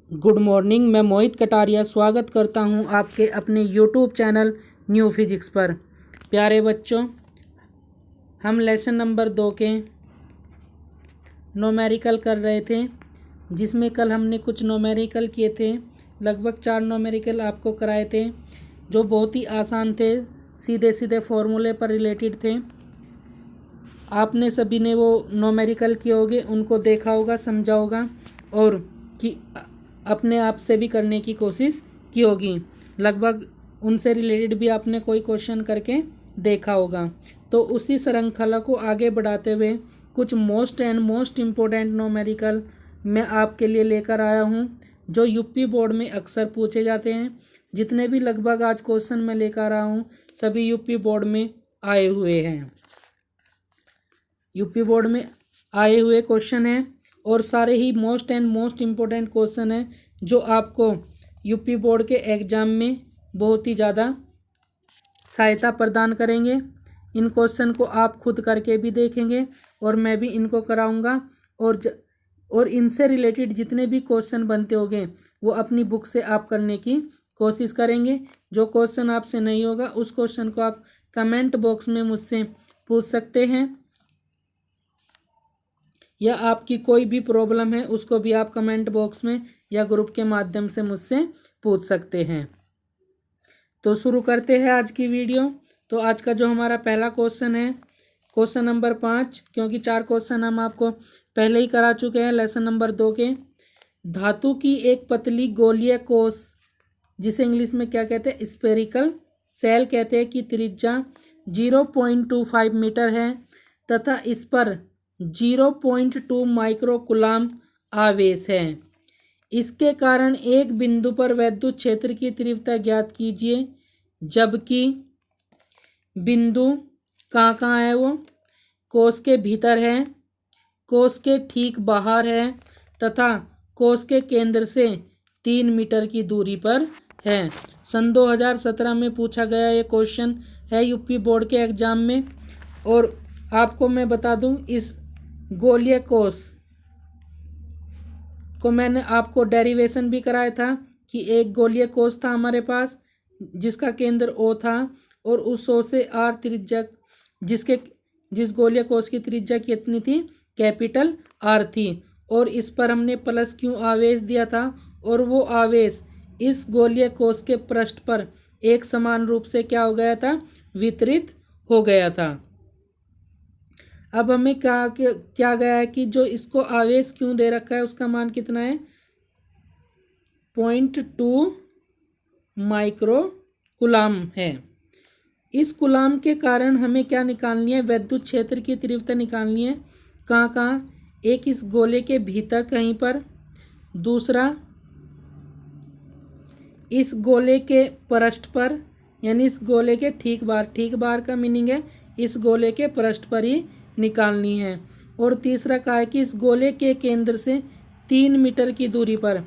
Good morning. मैं मोहित कटारिया स्वागत करता हूं आपके अपने यूट्यूब चैनल न्यू फिजिक्स पर। प्यारे बच्चों, हम लेसन नंबर 2 के नोमेरिकल कर रहे थे, जिसमें कल हमने कुछ नोमेरिकल किए थे। लगभग 4 नोमेरिकल आपको कराए थे, जो बहुत ही आसान थे, सीधे सीधे फॉर्मूले पर रिलेटेड थे। आपने सभी ने वो नोमेरिकल किए होंगे, उनको देखा होगा, समझा होगा और कि अपने आप से भी करने की कोशिश की होगी। लगभग उनसे रिलेटेड भी आपने कोई क्वेश्चन करके देखा होगा। तो उसी श्रृंखला को आगे बढ़ाते हुए कुछ मोस्ट इम्पोर्टेंट नोमेरिकल मैं आपके लिए लेकर आया हूँ, जो यूपी बोर्ड में अक्सर पूछे जाते हैं। जितने भी लगभग आज क्वेश्चन मैं लेकर आया हूँ, सभी यूपी बोर्ड में आए हुए हैं। यूपी बोर्ड में आए हुए क्वेश्चन हैं और सारे ही मोस्ट इम्पोर्टेंट क्वेश्चन हैं, जो आपको यूपी बोर्ड के एग्ज़ाम में बहुत ही ज़्यादा सहायता प्रदान करेंगे। इन क्वेश्चन को आप खुद करके भी देखेंगे और मैं भी इनको कराऊंगा, और इनसे रिलेटेड जितने भी क्वेश्चन बनते होंगे वो अपनी बुक से आप करने की कोशिश करेंगे। जो क्वेश्चन आपसे नहीं होगा उस क्वेश्चन को आप कमेंट बॉक्स में मुझसे पूछ सकते हैं, या आपकी कोई भी प्रॉब्लम है उसको भी आप कमेंट बॉक्स में या ग्रुप के माध्यम से मुझसे पूछ सकते हैं। तो शुरू करते हैं आज की वीडियो। तो आज का जो हमारा पहला क्वेश्चन है, क्वेश्चन नंबर 5, क्योंकि 4 क्वेश्चन हम आपको पहले ही करा चुके हैं लेसन नंबर 2 के। धातु की एक पतली गोलीय कोश, जिसे इंग्लिश में क्या कहते हैं, स्फेरिकल सेल कहते हैं, की त्रिज्या 0.25 मीटर है तथा इस पर 0.2 माइक्रोकूलाम आवेश है। इसके कारण एक बिंदु पर वैद्युत क्षेत्र की तीव्रता ज्ञात कीजिए, जबकि बिंदु कहाँ है, वो कोश के भीतर है, कोश के ठीक बाहर है तथा कोश के केंद्र से 3 मीटर की दूरी पर है। सन 2017 में पूछा गया ये क्वेश्चन है यूपी बोर्ड के एग्जाम में। और आपको मैं बता दूं, इस गोलीय कोश को मैंने आपको डेरिवेशन भी कराया था कि एक गोलीय कोश था हमारे पास, जिसका केंद्र O था और उस O से R त्रिज्या, जिस गोलीय कोश की त्रिज्या कितनी थी, कैपिटल R थी, और इस पर हमने प्लस Q आवेश दिया था, और वो आवेश इस गोलीय कोश के पृष्ठ पर एक समान रूप से क्या हो गया था, वितरित हो गया था। अब हमें क्या गया है कि जो इसको आवेश क्यों दे रखा है, उसका मान कितना है, 0.2 माइक्रो कूलाम है। इस कूलाम के कारण हमें क्या निकालनी है, वैद्युत क्षेत्र की तीव्रता निकालनी है। कहाँ, एक इस गोले के भीतर कहीं पर, दूसरा इस गोले के पृष्ठ पर, यानी इस गोले के ठीक बाहर का मीनिंग है इस गोले के पृष्ठ पर ही निकालनी है। और तीसरा कहा है कि इस गोले के केंद्र से 3 मीटर की दूरी पर।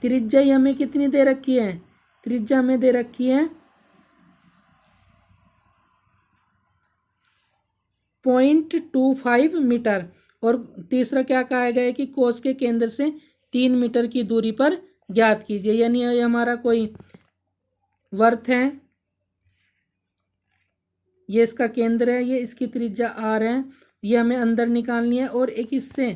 त्रिज्या हमें कितनी दे रखी है, त्रिज्या हमें दे रखी है 0.25 मीटर। और तीसरा क्या कहा गया है कि कोश के केंद्र से 3 मीटर की दूरी पर ज्ञात कीजिए, यानी ये हमारा कोई वर्त है, ये इसका केंद्र है, ये इसकी त्रिज्या R है, ये हमें अंदर निकालनी है, और एक इससे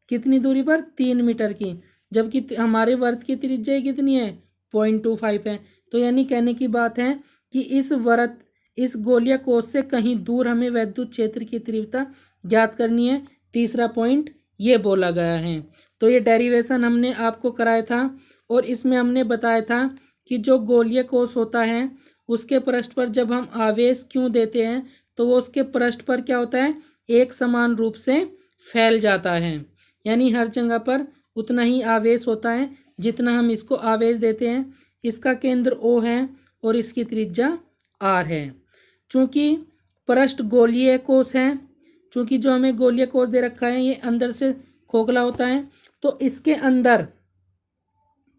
कितनी दूरी पर, 3 मीटर की, जबकि हमारे वर्त की त्रिज्या कितनी है, 0.25 है। तो यानी कहने की बात है कि इस गोलीय कोश से कहीं दूर हमें वैद्युत क्षेत्र की तीव्रता ज्ञात करनी है। तीसरा पॉइंट ये बोला गया है। तो ये डेरिवेशन हमने आपको कराया था, और इसमें हमने बताया था कि जो गोलीय कोश होता है उसके पृष्ठ पर जब हम आवेश क्यों देते हैं, तो वो उसके पृष्ठ पर क्या होता है, एक समान रूप से फैल जाता है, यानी हर जगह पर उतना ही आवेश होता है जितना हम इसको आवेश देते हैं। इसका केंद्र O है और इसकी त्रिज्या R है। चूँकि पृष्ठ गोलीय कोश है, चूँकि जो हमें गोलीय कोश दे रखा है ये अंदर से खोखला होता है, तो इसके अंदर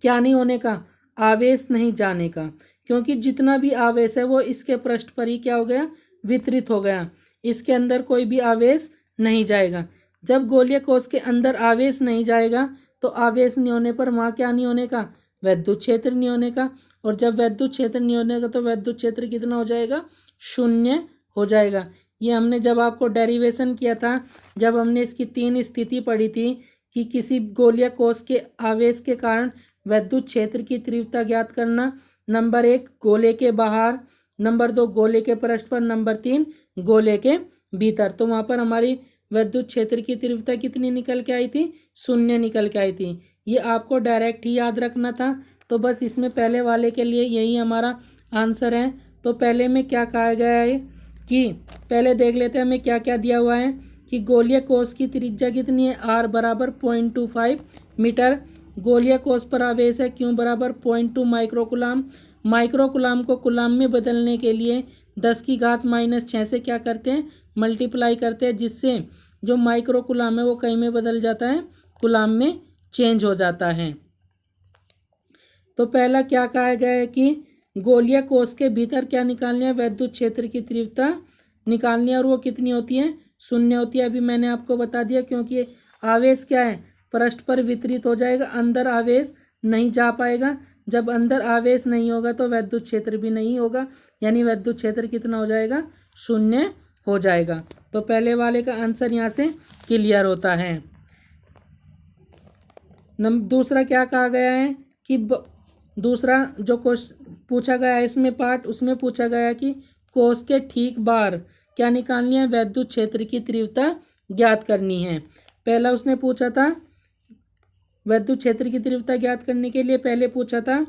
क्या नहीं होने का, आवेश नहीं जाने का, क्योंकि जितना भी आवेश है वो इसके पृष्ठ पर ही क्या हो गया, वितरित हो गया, इसके अंदर कोई भी आवेश नहीं जाएगा। जब गोलीय कोश के अंदर आवेश नहीं जाएगा तो आवेश नहीं होने पर वहाँ क्या नहीं होने का, विद्युत क्षेत्र नहीं होने का। और जब विद्युत क्षेत्र नहीं होने का तो विद्युत क्षेत्र कितना हो जाएगा, शून्य हो जाएगा। ये हमने जब आपको डेरिवेशन किया था, जब हमने इसकी 3 स्थिति पढ़ी थी कि किसी गोलीय कोश के आवेश के कारण विद्युत क्षेत्र की तीव्रता ज्ञात करना। नंबर 1 गोले के बाहर, नंबर 2 गोले के पृष्ठ पर, नंबर 3 गोले के भीतर। तो वहाँ पर हमारी विद्युत क्षेत्र की तीव्रता कितनी निकल के आई थी, शून्य निकल के आई थी। ये आपको डायरेक्ट ही याद रखना था। तो बस इसमें पहले वाले के लिए यही हमारा आंसर है। तो पहले में क्या कहा गया है कि पहले देख लेते हैं हमें क्या क्या दिया हुआ है कि गोलीय कोश की त्रिज्या कितनी है, r बराबर 0.25 मीटर। गोलीय कोश पर आवेश है q बराबर 0.2 माइक्रोकुलाम। माइक्रोकुलाम को कुलाम में बदलने के लिए 10⁻⁻6 से क्या करते हैं, मल्टीप्लाई करते हैं, जिससे जो माइक्रोकुलाम है वो कहीं में बदल जाता है, कुलाम में चेंज हो जाता है। तो पहला क्या कहा गया है कि गोलीय कोश के भीतर क्या निकालनी है, विद्युत क्षेत्र की तीव्रता निकालनी है और वो कितनी होती है, शून्य होती है। अभी मैंने आपको बता दिया क्योंकि आवेश क्या है, पृष्ठ पर वितरित हो जाएगा, अंदर आवेश नहीं जा पाएगा। जब अंदर आवेश नहीं होगा तो विद्युत क्षेत्र भी नहीं होगा, यानी विद्युत क्षेत्र कितना हो जाएगा, शून्य हो जाएगा। तो पहले वाले का आंसर यहाँ से क्लियर होता है। दूसरा क्या कहा गया है कि दूसरा जो क्वेश्चन पूछा गया है इसमें पार्ट, उसमें पूछा गया है कि कोश के ठीक बाहर क्या निकालनी है, विद्युत क्षेत्र की तीव्रता ज्ञात करनी है। पहला उसने पूछा था विद्युत क्षेत्र की तीव्रता ज्ञात करने के लिए पहले पूछा था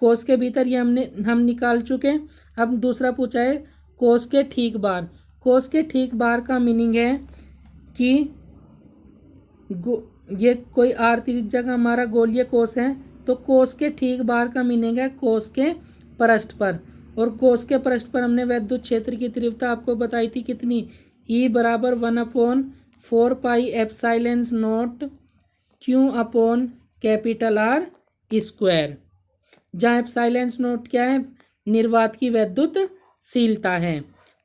कोश के भीतर, ये हम निकाल चुके। अब दूसरा पूछा है कोश के ठीक बाहर। कोश के ठीक बाहर का मीनिंग है कि ये कोई आर त्रिज्या का हमारा गोलीय कोश है, तो कोश के ठीक बाहर का मीनिंग है कोश के पृष्ठ पर। और कोश के पृष्ठ पर हमने विद्युत क्षेत्र की तीव्रता आपको बताई थी कितनी, E बराबर 1/4 pi epsilon not Q upon capital R square, जहाँ एप्सिलॉन नॉट क्या है, निर्वात की विद्युतशीलता है।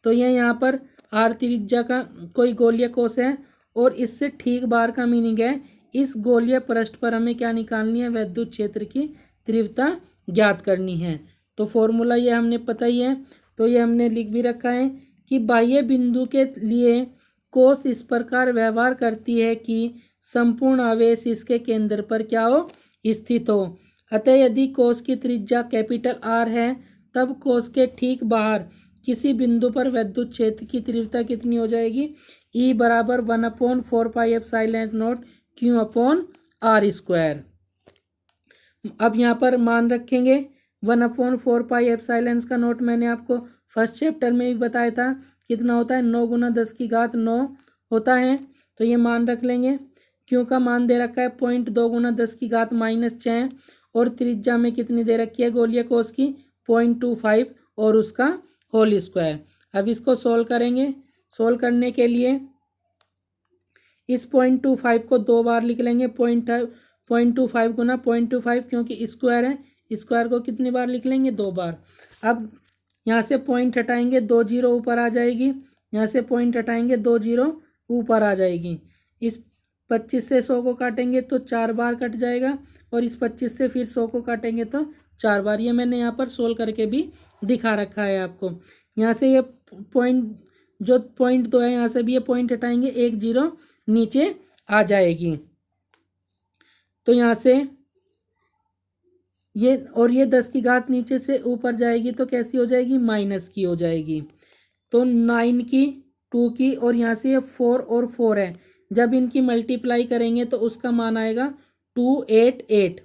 तो ये यहाँ पर आर त्रिज्या का कोई गोलीय कोश है और इससे ठीक बाहर का मीनिंग है इस गोलीय पृष्ठ पर हमें क्या निकालनी है, विद्युत क्षेत्र की तीव्रता ज्ञात करनी है। तो फॉर्मूला ये हमने पता ही है, तो ये हमने लिख भी रखा है कि बाह्य बिंदु के लिए कोश इस प्रकार व्यवहार करती है कि संपूर्ण आवेश इसके केंद्र पर क्या हो, स्थित हो। अतः यदि कोश की त्रिज्या कैपिटल R है तब कोश के ठीक बाहर किसी बिंदु पर विद्युत क्षेत्र की तीव्रता कितनी हो जाएगी, E बराबर 1/4 pi epsilon not Q upon R square. अब यहाँ पर मान रखेंगे 1/4 पाई एप्सिलॉन का नोट मैंने आपको फर्स्ट चैप्टर में भी बताया था कितना होता है, 9 × 10⁹ होता है। तो ये मान रख लेंगे। क्यू का मान दे रखा है 0.2 × 10⁻⁶ और त्रिज्या में कितनी दे रखी है गोलीय कोश की 0.25 और उसका होल स्क्वायर। अब इसको सोल्व करेंगे। सोल्व करने के लिए इस 0.25 को 2 बार लिख लेंगे, 0.25 गुना 0.25 क्योंकि स्क्वायर है, स्क्वायर को कितनी बार लिख लेंगे, 2 बार। अब यहाँ से पॉइंट हटाएंगे, 2 जीरो ऊपर आ जाएगी, यहाँ से पॉइंट हटाएंगे, 2 जीरो ऊपर आ जाएगी। इस 25 से 100 को काटेंगे तो 4 बार कट जाएगा और इस 25 से फिर 100 को काटेंगे तो 4 बार। ये मैंने यहाँ पर सोल्व करके भी दिखा रखा है आपको। यहाँ से ये पॉइंट जो 0.2 है यहाँ से भी ये पॉइंट हटाएंगे, 1 जीरो नीचे आ जाएगी। तो यहाँ से ये और ये 10 की घात नीचे से ऊपर जाएगी तो कैसी हो जाएगी, माइनस की हो जाएगी। तो 9 की, 2 की और यहाँ से ये 4 और 4 है, जब इनकी मल्टीप्लाई करेंगे तो उसका मान आएगा 288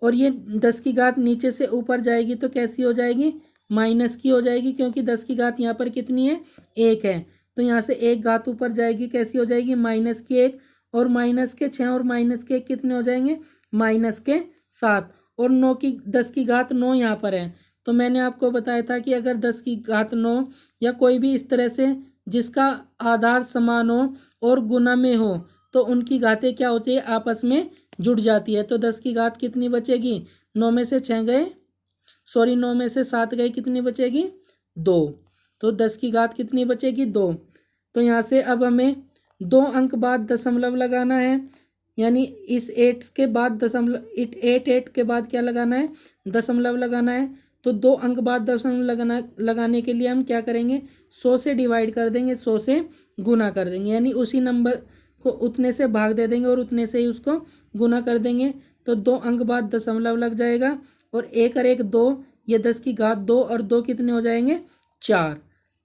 और ये 10 की घात नीचे से ऊपर जाएगी तो कैसी हो जाएगी, माइनस की हो जाएगी, क्योंकि 10 की घात यहाँ पर कितनी है, 1 है। तो यहाँ से 1 घात ऊपर जाएगी, कैसी हो जाएगी, माइनस की 1 और माइनस के 6 और माइनस के 1 कितने हो जाएंगे, माइनस के 7 और 10 की घात 9 यहाँ पर है। तो मैंने आपको बताया था कि अगर 10 की घात 9 या कोई भी इस तरह से जिसका आधार समान हो और गुना में हो तो उनकी घातें क्या होती है, आपस में जुड़ जाती है। तो 10 की घात कितनी बचेगी, 9 में से 6 गए, 9 में से 7 गए, कितनी बचेगी, 2। तो 10 की घात कितनी बचेगी, 2। तो यहाँ से अब हमें 2 अंक बाद दशमलव लगाना है। यानी इस 8 के बाद दशमलव 8 के बाद क्या लगाना है, दशमलव लगाना है। तो 2 अंक बाद दशमलव लगाने के लिए हम क्या करेंगे, 100 से डिवाइड कर देंगे, 100 से गुना कर देंगे, यानी उसी नंबर को उतने से भाग दे देंगे और उतने से ही उसको गुना कर देंगे। तो 2 अंक बाद दशमलव लग जाएगा और 1 और 1 2, ये 10 की घात 2 और 2 कितने हो जाएंगे, 4।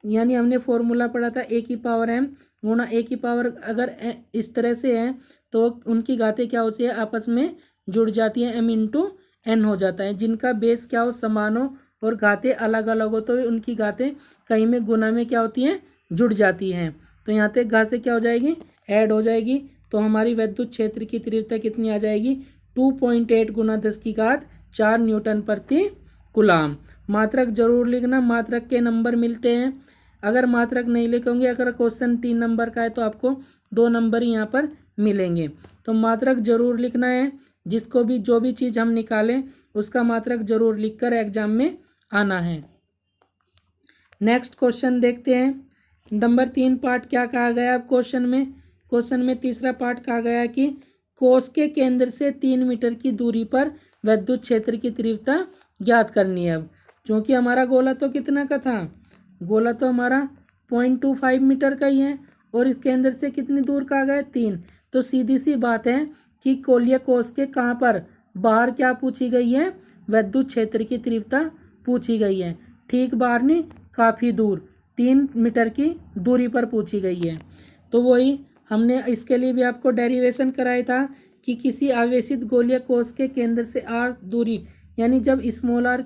यानी हमने फॉर्मूला पढ़ा था a की पावर m गुणा a की पावर, अगर इस तरह से है तो उनकी घातें क्या होती है, आपस में जुड़ जाती हैं, m इंटू n हो जाता है। जिनका बेस क्या हो, समान हो और घातें अलग अलग हो तो उनकी घातें कहीं में गुना में क्या होती हैं, जुड़ जाती हैं। तो यहाँ पे घातें क्या हो जाएगी, ऐड हो जाएगी। तो हमारी विद्युत क्षेत्र की तीव्रता कितनी आ जाएगी, 2.8 गुना 10 की घात 4 न्यूटन प्रति कूलाम। मात्रक जरूर लिखना, मात्रक के नंबर मिलते हैं। अगर मात्रक नहीं लिखोगे, अगर क्वेश्चन 3 नंबर का है तो आपको 2 नंबर ही यहाँ पर मिलेंगे। तो मात्रक जरूर लिखना है, जिसको भी जो भी चीज़ हम निकालें उसका मात्रक जरूर लिखकर एग्जाम में आना है। नेक्स्ट क्वेश्चन देखते हैं। नंबर 3 पार्ट क्या कहा गया अब क्वेश्चन में तीसरा पार्ट कहा गया कि कोष के केंद्र से 3 मीटर की दूरी पर विद्युत क्षेत्र की तीव्रता ज्ञात करनी है। अब क्योंकि हमारा गोला तो कितना का था, गोला तो हमारा 0.25 मीटर का ही है और इस केंद्र से कितनी दूर का आ गया, 3। तो सीधी सी बात है कि गोलीय कोष के कहाँ पर बाहर क्या पूछी गई है, विद्युत क्षेत्र की तीव्रता पूछी गई है। ठीक बाहर नहीं, काफ़ी दूर, 3 मीटर की दूरी पर पूछी गई है। तो वही हमने इसके लिए भी आपको डेरिवेशन कराया था कि किसी आवेशित गोलीय कोष के केंद्र से r दूरी, यानी जब स्मॉल r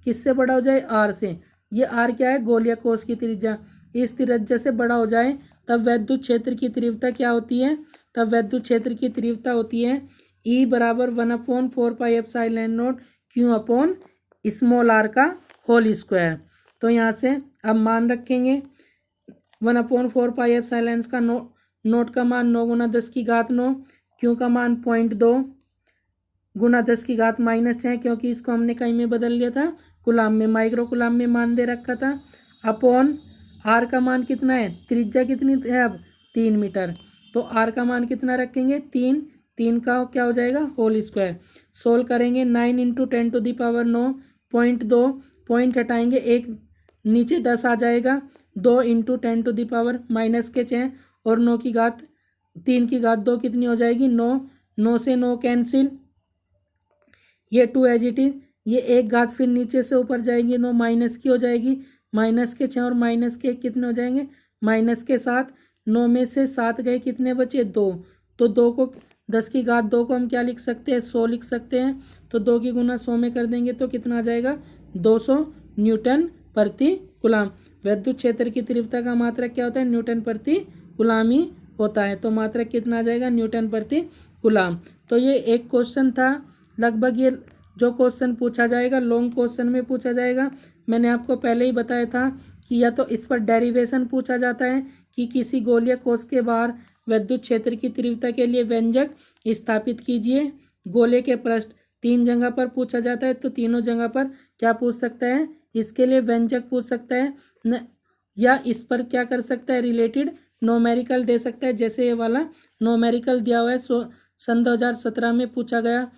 किससे बड़ा हो जाए, r से। ये r क्या है, गोलीय कोष की त्रिज्या। इस त्रिज्या से बड़ा हो जाए तब विद्युत क्षेत्र की तीव्रता क्या होती है, तब विद्युत क्षेत्र की तीव्रता होती है E बराबर 1/4πε0 Q अपॉन स्मॉल r का होल स्क्वायर। तो यहाँ से अब मान रखेंगे 1/4πε का नोट का मान 9 गुना 10 की घात 9, क्यू का मान 0.2 गुना 10 की घात -6, क्योंकि इसको हमने कहीं में बदल लिया था, कुलाम में, माइक्रो कुलाम में मान दे रखा था। अपॉन आर का मान कितना है, त्रिज्या कितनी है अब, 3 मीटर। तो आर का मान कितना रखेंगे, 3 का क्या हो जाएगा, होल स्क्वायर। सोल्व करेंगे, 9 × 10⁻9, 0.2 पॉइंट हटाएंगे, एक नीचे 10 आ जाएगा, 2 × 10⁻⁻6 और 9 की घात 3 की घात 2 कितनी हो जाएगी, 9। 9 से 9 कैंसिल, ये 2 एज इट इज, ये एक घात फिर नीचे से ऊपर जाएगी, 9 माइनस की हो जाएगी, -6 और -1 कितने हो जाएंगे, -7। 9 में से 7 गए, कितने बचे, 2। तो 2 को 10 की घात 2 को हम क्या लिख सकते हैं, 100 लिख सकते हैं। तो 2 की गुना 100 में कर देंगे तो कितना आ जाएगा, 200 न्यूटन प्रति कूलाम। विद्युत क्षेत्र की तीव्रता का मात्रक क्या होता है, न्यूटन प्रति कूलाम ही होता है। तो मात्रक कितना आ जाएगा, न्यूटन प्रति कूलाम। तो ये एक क्वेश्चन था, लगभग ये जो क्वेश्चन पूछा जाएगा लॉन्ग क्वेश्चन में पूछा जाएगा। मैंने आपको पहले ही बताया था कि या तो इस पर डेरिवेशन पूछा जाता है कि किसी गोलीय कोष के बाहर विद्युत क्षेत्र की तीव्रता के लिए व्यंजक स्थापित कीजिए। गोले के पृष्ठ 3 जगह पर पूछा जाता है, तो तीनों जगह पर क्या पूछ सकता है, इसके लिए व्यंजक पूछ सकता है या इस पर क्या कर सकता है, रिलेटेड नोमेरिकल दे सकता है। जैसे ये वाला नोमेरिकल दिया हुआ है, सन 2017 में पूछा गया,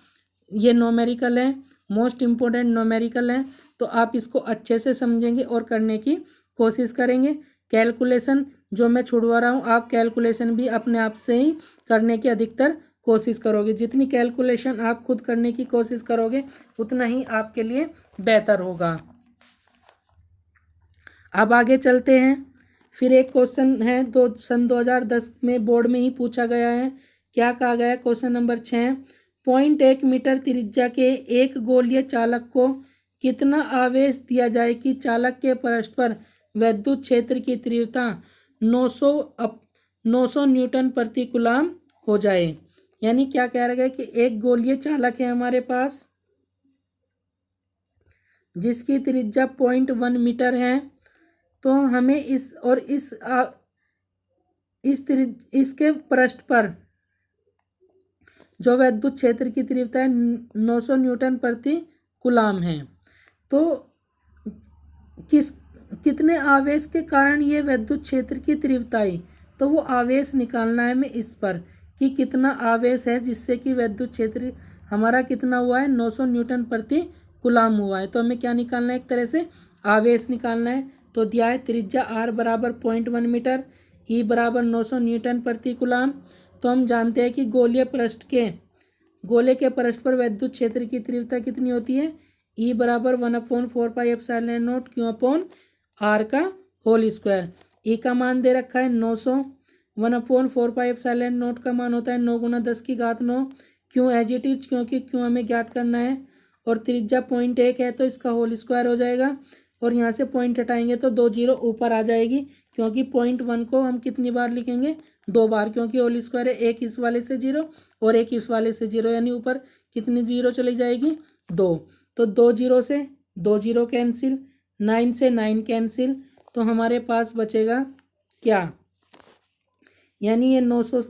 ये नोमेरिकल है, मोस्ट इम्पोर्टेंट नोमेरिकल है। तो आप इसको अच्छे से समझेंगे और करने की कोशिश करेंगे। कैलकुलेशन जो मैं छुड़वा रहा हूँ, आप कैलकुलेशन भी अपने आप से ही करने की अधिकतर कोशिश करोगे। जितनी कैलकुलेशन आप खुद करने की कोशिश करोगे उतना ही आपके लिए बेहतर होगा। अब आगे चलते हैं। फिर एक क्वेश्चन है सन 2010 में बोर्ड में ही पूछा गया है। क्या कहा गया है, क्वेश्चन नंबर 6, 0.1 मीटर त्रिज्या के एक गोलीय चालक को कितना आवेश दिया जाए कि चालक के पृष्ठ पर विद्युत क्षेत्र की तीव्रता 900 न्यूटन प्रति कूलाम हो जाए। यानी क्या कह रहा है कि एक गोलीय चालक है हमारे पास जिसकी त्रिज्या 0.1 मीटर है। तो हमें इसके पृष्ठ पर जो विद्युत क्षेत्र की तीव्रता है 900 न्यूटन प्रति कूलाम है। तो कितने आवेश के कारण ये विद्युत क्षेत्र की तीव्रता आई, तो वो आवेश निकालना है हमें इस पर कि कितना आवेश है जिससे कि विद्युत क्षेत्र हमारा कितना हुआ है 900 न्यूटन प्रति कूलाम हुआ है। तो हमें क्या निकालना है, एक तरह से आवेश निकालना है। तो दिया है त्रिज्या r बराबर 0.1 मीटर, ई बराबर 900 न्यूटन प्रति कूलाम। तो हम जानते हैं कि गोले के पृष्ठ पर विद्युत क्षेत्र की तीव्रता कितनी होती है, ई बराबर 1/4πε0 Q/r का होल स्क्वायर। ई का मान दे रखा है 900, 1/4πε0 का मान होता है 9 × 10⁹ क्यों एज इट इज, क्योंकि क्यों हमें ज्ञात करना है और त्रिज्या 0.1 है तो इसका होल स्क्वायर हो जाएगा और यहाँ से पॉइंट हटाएंगे तो 2 जीरो ऊपर आ जाएगी, क्योंकि 0.1 को हम कितनी बार लिखेंगे, 2 बार, क्योंकि होल स्क्वायर है, एक इस वाले से 0 और एक इस वाले से 0, यानी ऊपर कितनी जीरो चली जाएगी, 2। तो 2 जीरो से 2 जीरो कैंसिल, 9 से 9 कैंसिल, तो हमारे पास बचेगा क्या, यानी ये 900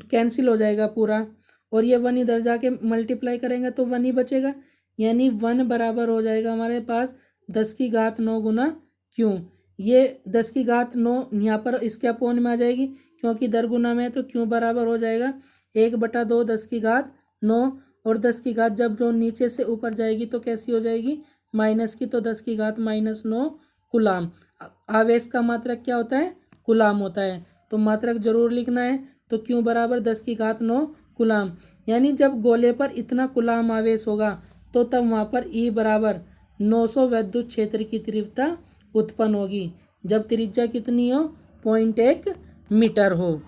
कैंसिल हो जाएगा पूरा और ये 1 इधर जाके मल्टीप्लाई करेंगे तो 1 ही बचेगा, यानी 1 बराबर हो जाएगा हमारे पास 10⁹ गुना क्यों। ये 10⁹ यहाँ पर इसके अपोन में आ जाएगी क्योंकि दर गुना में है, तो क्यों बराबर हो जाएगा 1/2 10⁹ और 10 जब जो नीचे से ऊपर जाएगी तो कैसी हो जाएगी, माइनस की, तो 10⁻⁹ कूलाम। आवेश का मात्रक क्या होता है, कूलाम होता है, तो मात्रक जरूर लिखना है। तो क्यों बराबर 10⁹ कूलाम, यानी जब गोले पर इतना कूलाम आवेश होगा तो तब वहाँ पर ई बराबर 900 विद्युत क्षेत्र की तीव्रता उत्पन्न होगी जब त्रिज्या कितनी हो, 0.1 मीटर हो।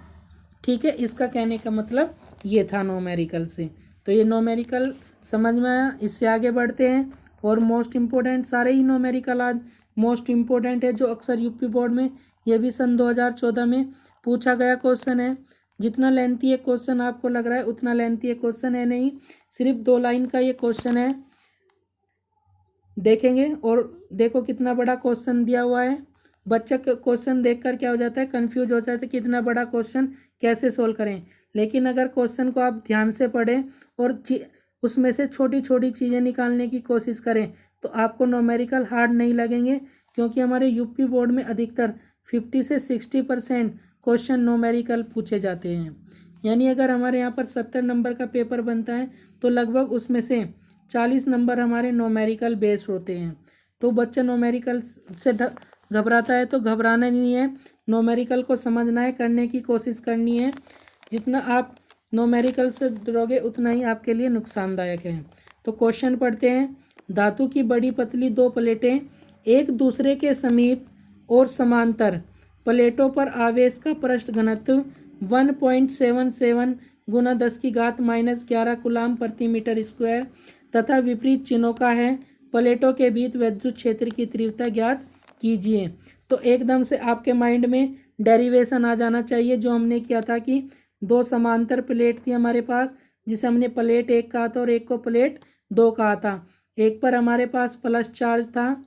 ठीक है, इसका कहने का मतलब ये था न्यूमेरिकल से। तो ये न्यूमेरिकल समझ में आया, इससे आगे बढ़ते हैं। और मोस्ट इम्पोर्टेंट, सारे ही न्यूमेरिकल आज मोस्ट इम्पोर्टेंट है जो अक्सर यूपी बोर्ड में, ये भी सन 2014 में पूछा गया क्वेश्चन है। जितना लेंथी ये क्वेश्चन आपको लग रहा है उतना लेंथी ये क्वेश्चन है नहीं, सिर्फ 2 लाइन का ये क्वेश्चन है, देखेंगे। और देखो कितना बड़ा क्वेश्चन दिया हुआ है, बच्चा क्वेश्चन देखकर क्या हो जाता है, कंफ्यूज हो जाता है कि इतना बड़ा क्वेश्चन कैसे सोल्व करें। लेकिन अगर क्वेश्चन को आप ध्यान से पढ़ें और उसमें से छोटी छोटी चीज़ें निकालने की कोशिश करें तो आपको न्यूमेरिकल हार्ड नहीं लगेंगे, क्योंकि हमारे यूपी बोर्ड में अधिकतर 50 से 60% क्वेश्चन न्यूमेरिकल पूछे जाते हैं। यानी अगर हमारे यहाँ पर 70 नंबर का पेपर बनता है तो लगभग उसमें से 40 नंबर हमारे न्यूमेरिकल बेस्ड होते हैं। तो बच्चा न्यूमेरिकल से घबराता है तो घबराना नहीं है, न्यूमेरिकल को समझना है, करने की कोशिश करनी है। जितना आप न्यूमेरिकल से डरोगे उतना ही आपके लिए नुकसानदायक है। तो क्वेश्चन पढ़ते हैं। धातु की बड़ी पतली 2 प्लेटें एक दूसरे के समीप और समांतर प्लेटों पर आवेश का पृष्ठ घनत्व 1.77 गुना 10⁻⁻11 कूलाम प्रति मीटर स्क्वायर तथा विपरीत चिन्हों का है। प्लेटों के बीच विद्युत क्षेत्र की तीव्रता ज्ञात कीजिए। तो एकदम से आपके माइंड में डेरिवेशन आ जाना चाहिए, जो हमने किया था कि 2 समांतर प्लेट थी हमारे पास, जिसे हमने प्लेट 1 कहा था और एक को प्लेट 2 कहा था। एक पर हमारे पास प्लस चार्ज था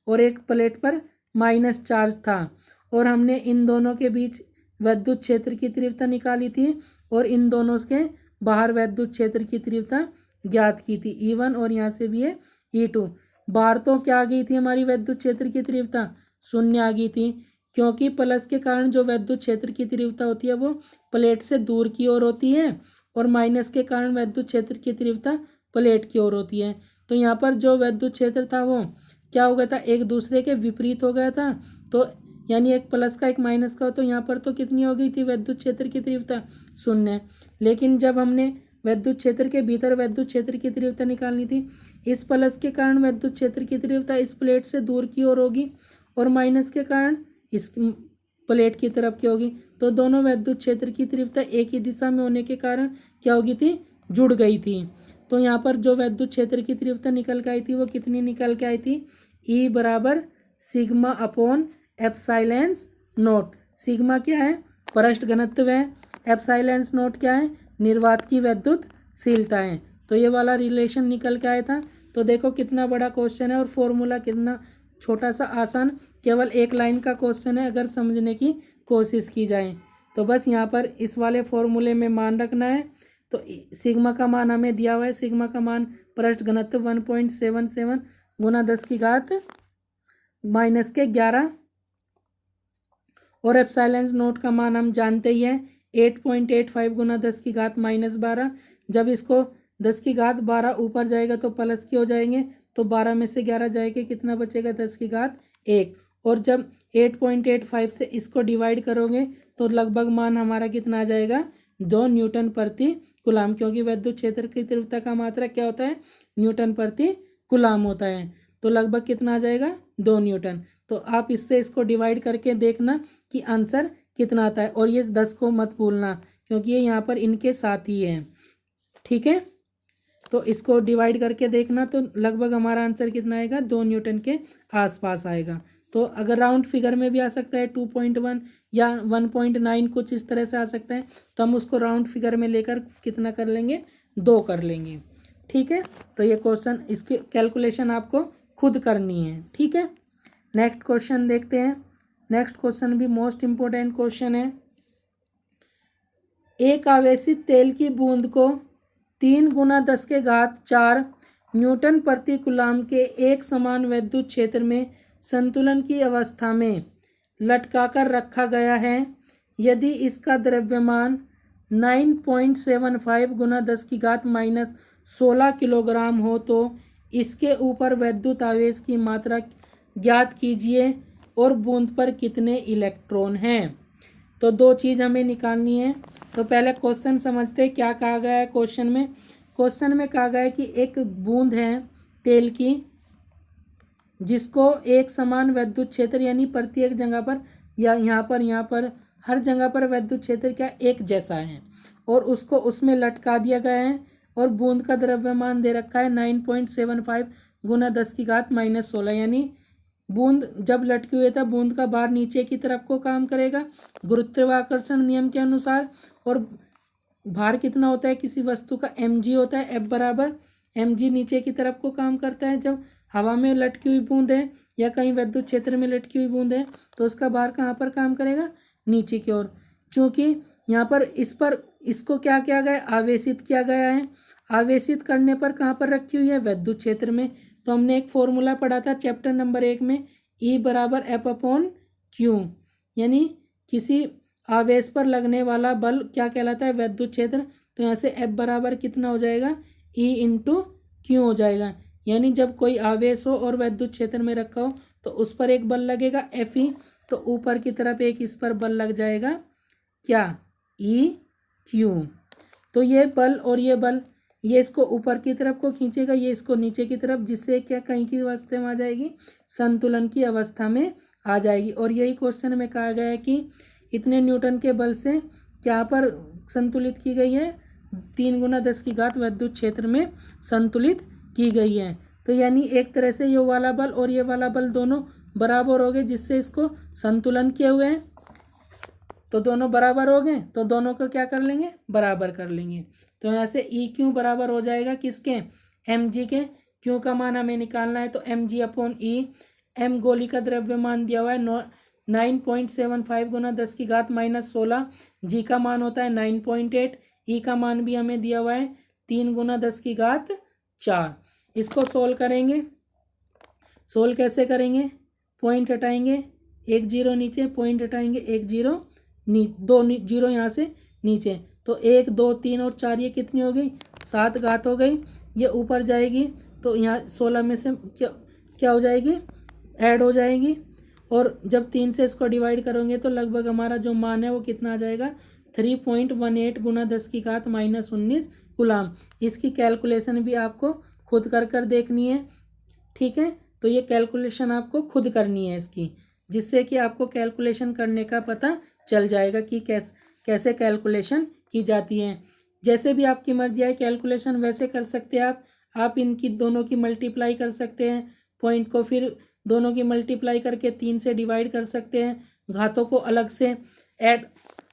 और एक प्लेट पर माइनस चार्ज था, और हमने इन दोनों के बीच विद्युत क्षेत्र की तीव्रता निकाली थी और इन दोनों के बाहर विद्युत क्षेत्र की तीव्रता ज्ञात की थी, E1, और यहाँ से भी है E2। बाहर तो क्या आ गई थी हमारी विद्युत क्षेत्र की तीव्रता, 0 आ गई थी, क्योंकि प्लस के कारण जो विद्युत क्षेत्र की तीव्रता होती है वो प्लेट से दूर की ओर होती है और माइनस के कारण विद्युत क्षेत्र की तीव्रता प्लेट की ओर होती है। तो यहाँ पर जो विद्युत क्षेत्र था वो क्या हो गया था, एक दूसरे के विपरीत हो गया था। तो यानी एक प्लस का एक माइनस का, तो यहाँ पर तो कितनी हो गई थी विद्युत क्षेत्र की तीव्रता, 0। लेकिन जब हमने विद्युत क्षेत्र के भीतर विद्युत क्षेत्र की तीव्रता निकालनी थी, इस प्लस के कारण विद्युत क्षेत्र की तीव्रता इस प्लेट से दूर की ओर होगी और माइनस के कारण इस प्लेट की तरफ की होगी। तो दोनों विद्युत क्षेत्र की तीव्रता एक ही दिशा में होने के कारण क्या होगी थी, जुड़ गई थी। तो यहाँ पर जो विद्युत क्षेत्र की तीव्रता निकल के आई थी वो कितनी निकल के आई थी, E बराबर sigma upon epsilon not. Sigma क्या है, पृष्ठ घनत्व है, एप्सिलॉन नॉट क्या है, निर्वात की विद्युतशीलता है। तो ये वाला रिलेशन निकल के आया था। तो देखो कितना बड़ा क्वेश्चन है और फॉर्मूला कितना छोटा सा आसान, केवल 1 लाइन का क्वेश्चन है अगर समझने की कोशिश की जाए। तो बस यहाँ पर इस वाले फॉर्मूले में मान रखना है। तो सिग्मा का मान हमें दिया हुआ है, सिग्मा का मान पृष्ठ घनत्व 1.77 गुना 10⁻⁻11 और एप्सिलॉन नोट का मान हम जानते ही हैं 8.85 गुना 10 की घात -12। जब इसको 10 की घात 12 ऊपर जाएगा तो प्लस के हो जाएंगे, तो 12 में से 11 जाएगा, कितना बचेगा 10 की घात 1। और जब 8.85 से इसको डिवाइड करोगे तो लगभग मान हमारा कितना आ जाएगा 2 न्यूटन प्रति कूलाम, क्योंकि विद्युत क्षेत्र की तीव्रता का मात्रा क्या होता है, न्यूटन प्रति कूलाम होता है। तो लगभग कितना आ जाएगा 2 न्यूटन। तो आप इससे इसको डिवाइड करके देखना कि आंसर कितना आता है। और ये 10 को मत भूलना क्योंकि ये यहाँ पर इनके साथ ही है, ठीक है। तो इसको डिवाइड करके देखना तो लगभग हमारा आंसर कितना आएगा 2 न्यूटन के आसपास आएगा। तो अगर राउंड फिगर में भी आ सकता है 2.1 या 1.9 कुछ इस तरह से आ सकता है, तो हम उसको राउंड फिगर में लेकर कितना कर लेंगे 2 कर लेंगे, ठीक है। तो ये क्वेश्चन, इसकी कैलकुलेशन आपको खुद करनी है, ठीक है। नेक्स्ट क्वेश्चन देखते हैं। नेक्स्ट क्वेश्चन भी मोस्ट इम्पोर्टेंट क्वेश्चन है। एक आवेशित तेल की बूंद को 3 गुना 10 के घात 4 न्यूटन प्रति कूलाम के एक समान विद्युत क्षेत्र में संतुलन की अवस्था में लटकाकर रखा गया है। यदि इसका द्रव्यमान 9.75 गुना 10 की घात -16 किलोग्राम हो तो इसके ऊपर विद्युत आवेश की मात्रा ज्ञात कीजिए और बूंद पर कितने इलेक्ट्रॉन हैं। तो 2 चीज़ हमें निकालनी है। तो पहले क्वेश्चन समझते हैं क्या कहा गया है क्वेश्चन में। क्वेश्चन में कहा गया है कि एक बूंद है तेल की जिसको एक समान विद्युत क्षेत्र यानी प्रत्येक जगह पर या यहाँ पर हर जगह पर विद्युत क्षेत्र क्या एक जैसा है, और उसको उसमें लटका दिया गया है। और बूंद का द्रव्यमान दे रखा है 9.75 गुना 10 की घात -16, यानी बूंद जब लटकी हुई था बूंद का भार नीचे की तरफ को काम करेगा गुरुत्वाकर्षण नियम के अनुसार। और भार कितना होता है किसी वस्तु का, mg होता है, F बराबर mg नीचे की तरफ को काम करता है। जब हवा में लटकी हुई बूंद है या कहीं विद्युत क्षेत्र में लटकी हुई बूंद है तो उसका भार कहाँ पर काम करेगा, नीचे की ओर। चूँकि यहाँ पर इसको क्या किया गया, आवेशित किया गया है। आवेशित करने पर कहाँ पर रखी हुई है, विद्युत क्षेत्र में। तो हमने एक फॉर्मूला पढ़ा था चैप्टर नंबर 1 में, E बराबर F/Q, यानी किसी आवेश पर लगने वाला बल क्या कहलाता है, विद्युत क्षेत्र। तो यहाँ से F बराबर कितना हो जाएगा, E/Q हो जाएगा। यानी जब कोई आवेश हो और विद्युत क्षेत्र में रखा हो तो उस पर एक बल लगेगा Fe, तो ऊपर की तरफ एक इस पर बल लग जाएगा क्या, EQ। तो ये बल और ये बल, ये इसको ऊपर की तरफ को खींचेगा, ये इसको नीचे की तरफ, जिससे क्या कहीं की अवस्था में आ जाएगी, संतुलन की अवस्था में आ जाएगी। और यही क्वेश्चन में कहा गया है कि इतने न्यूटन के बल से क्या पर संतुलित की गई है, 3 गुना 10 की घात विद्युत क्षेत्र में संतुलित की गई है। तो यानी एक तरह से ये वाला बल और ये वाला बल दोनों बराबर हो गए, जिससे इसको संतुलन किए हुए हैं। तो दोनों बराबर हो गए तो दोनों को क्या कर लेंगे, बराबर कर लेंगे। तो यहाँ से EQ बराबर हो जाएगा किसके, mg के। Q का मान हमें निकालना है तो mg/E। m गोली का द्रव्यमान दिया हुआ है 9.75 गुना 10 की घात -16। G का मान होता है 9.8। E का मान भी हमें दिया हुआ है 3 गुना 10 की घात 4। इसको सोल्व करेंगे। सोल्व कैसे करेंगे, पॉइंट हटाएंगे, 1 0 नीचे, पॉइंट हटाएंगे, 1 0 2 0 यहाँ से नीचे। तो 1 2 3 और 4 ये कितनी हो गई, 7 घात हो गई। ये ऊपर जाएगी तो यहाँ 16 में से क्या हो जाएगी, ऐड हो जाएगी। और जब 3 से इसको डिवाइड करोगे तो लगभग हमारा जो मान है वो कितना आ जाएगा, 3.18 गुना 10 की घात -19 कूलाम। इसकी कैलकुलेशन भी आपको खुद कर देखनी है, ठीक है। तो ये कैलकुलेशन आपको खुद करनी है इसकी, जिससे कि आपको कैलकुलेशन करने का पता चल जाएगा कि कैसे कैलकुलेशन की जाती है। जैसे भी आपकी मर्जी है कैलकुलेशन वैसे कर सकते हैं आप इनकी दोनों की मल्टीप्लाई कर सकते हैं, पॉइंट को फिर दोनों की मल्टीप्लाई करके 3 से डिवाइड कर सकते हैं, घातों को अलग से ऐड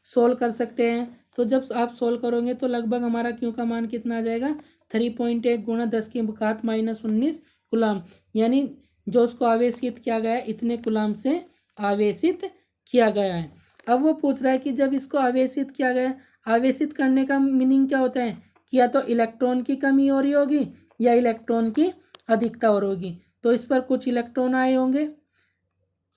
सोल्व कर सकते हैं। तो जब आप सोल्व करोगे तो लगभग हमारा क्यू का मान कितना आ जाएगा, 3.1 गुना 10 की घात -19 कूलाम। यानी जो उसको आवेशित किया गया है इतने कूलाम से आवेशित किया गया है। अब वो पूछ रहा है कि जब इसको आवेशित किया गया, आवेशित करने का मीनिंग क्या होता है कि या तो इलेक्ट्रॉन की कमी हो रही होगी या इलेक्ट्रॉन की अधिकता हो रही होगी। तो इस पर कुछ इलेक्ट्रॉन आए होंगे,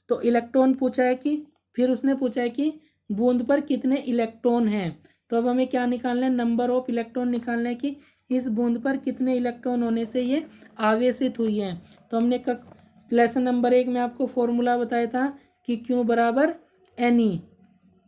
तो इलेक्ट्रॉन पूछा है कि, फिर उसने पूछा है कि बूंद पर कितने इलेक्ट्रॉन हैं। तो अब हमें क्या निकालना है, नंबर ऑफ इलेक्ट्रॉन निकालना है कि इस बूंद पर कितने इलेक्ट्रॉन होने से ये आवेशित हुई है। तो हमने लेसन नंबर 1 में आपको फॉर्मूला बताया था कि Q बराबर NE,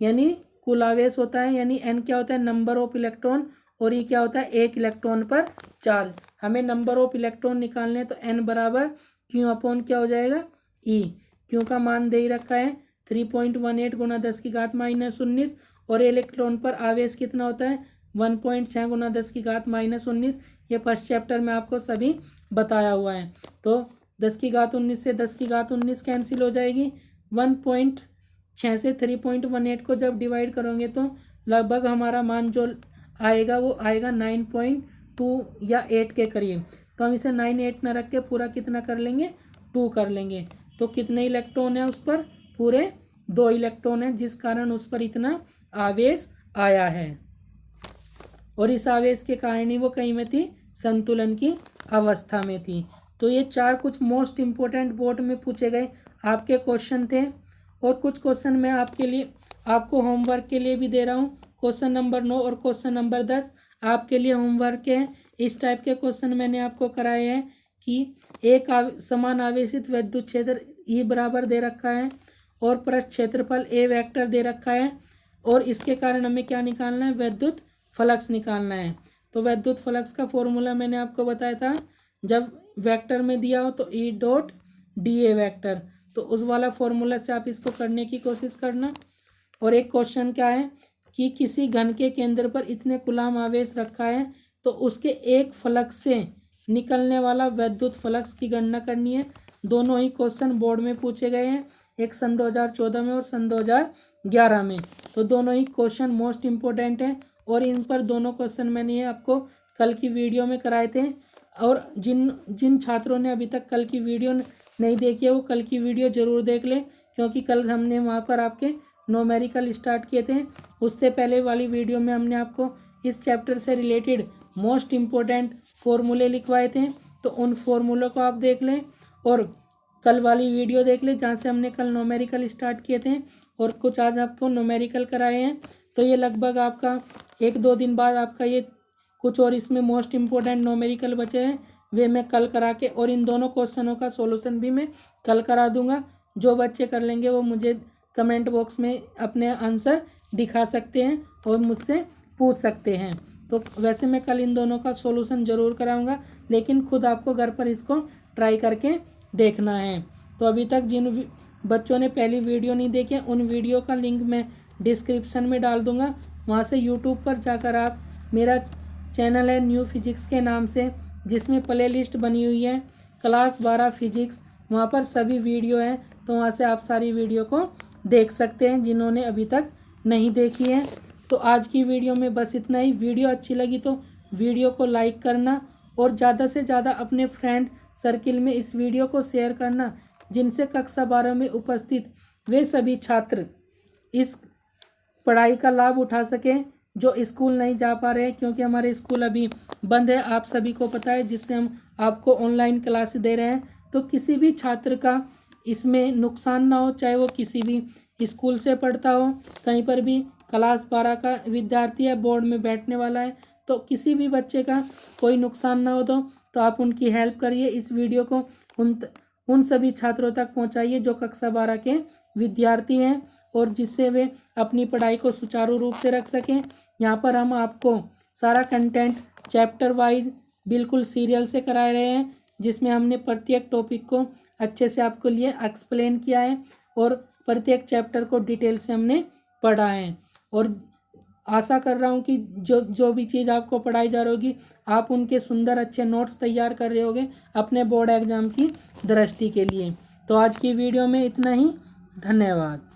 यानी कुल आवेश होता है, यानी N क्या होता है, नंबर ऑफ इलेक्ट्रॉन, और E क्या होता है, एक इलेक्ट्रॉन पर चार्ज। हमें नंबर ऑफ इलेक्ट्रॉन निकालने हैं, तो N बराबर Q अपॉन क्या हो जाएगा, E। Q का मान दे ही रखा है 3.18 गुना 10⁻⁻19, और इलेक्ट्रॉन पर आवेश कितना होता है 1.6 गुना 10⁻⁻19। ये फर्स्ट चैप्टर में आपको सभी बताया हुआ है। तो 10⁻19 से 10⁻19 कैंसिल हो जाएगी, 1.6 से 3.18 को जब डिवाइड करोगे तो लगभग हमारा मान जो आएगा वो आएगा 9.2 या 8 के करीब। तो हम इसे 9 8 न रख के पूरा कितना कर लेंगे, 2 कर लेंगे। तो कितने इलेक्ट्रॉन है उस पर, पूरे 2 इलेक्ट्रॉन है, जिस कारण उस पर इतना आवेश आया है। और इस आवेश के कारण ही वो कहीं में थी, संतुलन की अवस्था में थी। तो ये 4 कुछ मोस्ट इम्पोर्टेंट बोर्ड में पूछे गए आपके क्वेश्चन थे। और कुछ क्वेश्चन मैं आपके लिए आपको होमवर्क के लिए भी दे रहा हूँ। क्वेश्चन नंबर 9 और क्वेश्चन नंबर 10 आपके लिए होमवर्क है। इस टाइप के क्वेश्चन मैंने आपको कराए हैं कि एक समान आवेशित विद्युत क्षेत्र E बराबर दे रखा है और पृष्ठ क्षेत्रफल A वेक्टर दे रखा है, और इसके कारण हमें क्या निकालना है, विद्युत फ्लक्स निकालना है। तो विद्युत फ्लक्स का फॉर्मूला मैंने आपको बताया था, जब वेक्टर में दिया हो तो E डॉट DA वेक्टर, तो उस वाला फॉर्मूला से आप इसको करने की कोशिश करना। और एक क्वेश्चन क्या है कि किसी घन के केंद्र पर इतने कूलम आवेश रखा है, तो उसके एक फ्लक्स से निकलने वाला विद्युत फ्लक्स की गणना करनी है। दोनों ही क्वेश्चन बोर्ड में पूछे गए हैं, एक सन 2014 में और सन 2011 में। तो दोनों ही क्वेश्चन मोस्ट इम्पोर्टेंट हैं, और इन पर दोनों क्वेश्चन मैंने ये आपको कल की वीडियो में कराए थे। और जिन छात्रों ने अभी तक कल की वीडियो नहीं देखी है वो कल की वीडियो ज़रूर देख लें, क्योंकि कल हमने वहाँ पर आपके न्यूमेरिकल स्टार्ट किए थे। उससे पहले वाली वीडियो में हमने आपको इस चैप्टर से रिलेटेड मोस्ट इम्पोर्टेंट फॉर्मूले लिखवाए थे। तो उन फॉर्मूलों को आप देख लें, और कल वाली वीडियो देख लें जहाँ से हमने कल न्यूमेरिकल स्टार्ट किए थे, और कुछ आज आपको न्यूमेरिकल कराए हैं। तो ये लगभग आपका 1-2 दिन बाद आपका ये कुछ और इसमें मोस्ट इम्पोर्टेंट न्यूमेरिकल बचे हैं, वे मैं कल करा के, और इन दोनों क्वेश्चनों का सॉल्यूशन भी मैं कल करा दूंगा। जो बच्चे कर लेंगे वो मुझे कमेंट बॉक्स में अपने आंसर दिखा सकते हैं और मुझसे पूछ सकते हैं। तो वैसे मैं कल इन दोनों का सॉल्यूशन ज़रूर कराऊंगा, लेकिन खुद आपको घर पर इसको ट्राई करके देखना है। तो अभी तक जिन बच्चों ने पहली वीडियो नहीं देखी उन वीडियो का लिंक मैं डिस्क्रिप्शन में डाल दूंगा। वहाँ से यूट्यूब पर जाकर आप, मेरा चैनल है न्यू फिजिक्स के नाम से, जिसमें प्ले लिस्ट बनी हुई है क्लास 12 फिजिक्स, वहाँ पर सभी वीडियो हैं। तो वहाँ से आप सारी वीडियो को देख सकते हैं जिन्होंने अभी तक नहीं देखी है। तो आज की वीडियो में बस इतना ही। वीडियो अच्छी लगी तो वीडियो को लाइक करना, और ज़्यादा से ज़्यादा अपने फ्रेंड सर्किल में इस वीडियो को शेयर करना, जिनसे कक्षा 12 में उपस्थित वे सभी छात्र इस पढ़ाई का लाभ उठा सकें जो स्कूल नहीं जा पा रहे हैं, क्योंकि हमारे स्कूल अभी बंद है, आप सभी को पता है, जिससे हम आपको ऑनलाइन क्लास दे रहे हैं। तो किसी भी छात्र का इसमें नुकसान ना हो, चाहे वो किसी भी स्कूल से पढ़ता हो, कहीं पर भी क्लास 12 का विद्यार्थी है, बोर्ड में बैठने वाला है, तो किसी भी बच्चे का कोई नुकसान ना हो तो आप उनकी हेल्प करिए। इस वीडियो को उन सभी छात्रों तक पहुंचाइए जो कक्षा 12 के विद्यार्थी हैं, और जिससे वे अपनी पढ़ाई को सुचारू रूप से रख सकें। यहाँ पर हम आपको सारा कंटेंट चैप्टर वाइज बिल्कुल सीरियल से करा रहे हैं, जिसमें हमने प्रत्येक टॉपिक को अच्छे से आपको लिए एक्सप्लेन किया है, और प्रत्येक चैप्टर को डिटेल से हमने पढ़ा है। और आशा कर रहा हूँ कि जो भी चीज़ आपको पढ़ाई जा रही होगी, आप उनके सुंदर अच्छे नोट्स तैयार कर रहे होगे अपने बोर्ड एग्जाम की दृष्टि के लिए। तो आज की वीडियो में इतना ही। धन्यवाद।